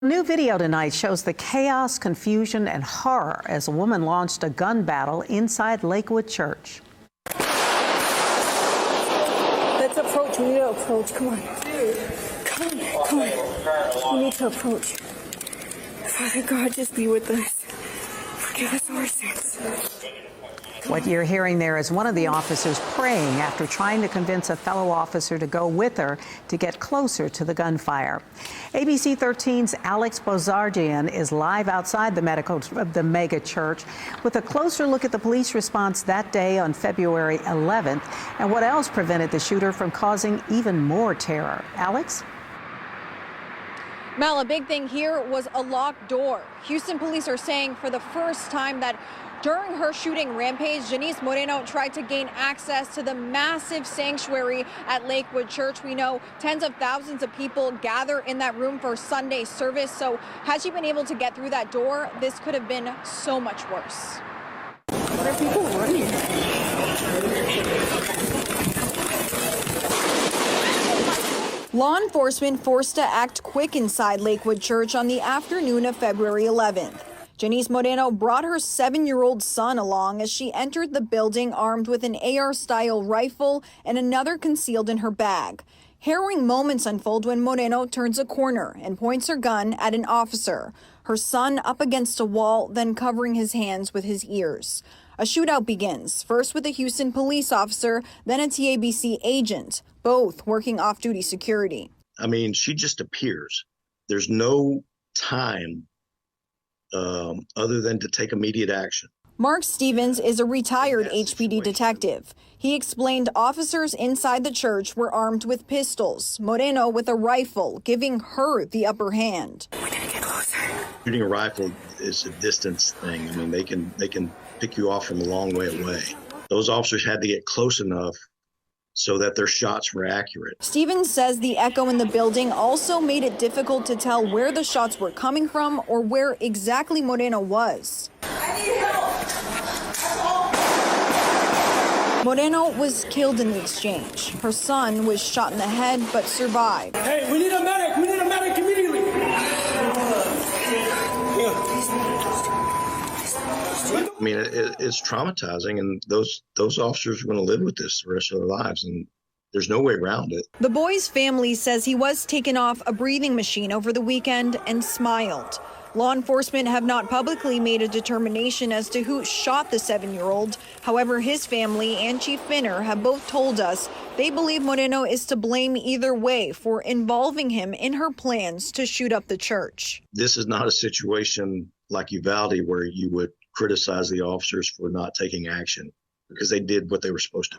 New video tonight shows the chaos, confusion, and horror as a woman launched a gun battle inside Lakewood Church. Let's approach. We need to approach. Come on. Come on. We need to approach. Father God, just be with us. Forgive us our sins. What you're hearing there is one of the officers praying after trying to convince a fellow officer to go with her to get closer to the gunfire. ABC 13's Alex Bozardian is live outside the mega church with a closer look at the police response that day on February 11th and what else prevented the shooter from causing even more terror. Alex? Mel, a big thing here was a locked door. Houston police are saying for the first time that during her shooting rampage, Genesse Moreno tried to gain access to the massive sanctuary at Lakewood Church. We know tens of thousands of people gather in that room for Sunday service. So had she been able to get through that door, this could have been so much worse. What are people running? Law enforcement forced to act quick inside Lakewood Church on the afternoon of February 11th. Genesse Moreno brought her 7-year-old son along as she entered the building armed with an AR-style rifle and another concealed in her bag. Harrowing moments unfold when Moreno turns a corner and points her gun at an officer, her son up against a wall, then covering his hands with his ears. A shootout begins, first with a Houston police officer, then a TABC agent, both working off-duty security. I mean, she just appears. There's no time other than to take immediate action. Mark Stevens is a retired HPD detective. He explained officers inside the church were armed with pistols, Moreno with a rifle, giving her the upper hand. We need to get closer. Shooting a rifle is a distance thing. I mean, they can pick you off from a long way away. Those officers had to get close enough so that their shots were accurate. Stevens says the echo in the building also made it difficult to tell where the shots were coming from or where exactly Moreno was. I need help. Moreno was killed in the exchange. Her son was shot in the head but survived. Hey, we need a medic! We need a medic immediately! I mean, it's traumatizing, and those officers are going to live with this the rest of their lives, and there's no way around it. The boy's family says he was taken off a breathing machine over the weekend and smiled. Law enforcement have not publicly made a determination as to who shot the 7-year-old. However, his family and Chief Finner have both told us they believe Moreno is to blame either way for involving him in her plans to shoot up the church. This is not a situation like Uvalde where you would criticize the officers for not taking action, because they did what they were supposed to do.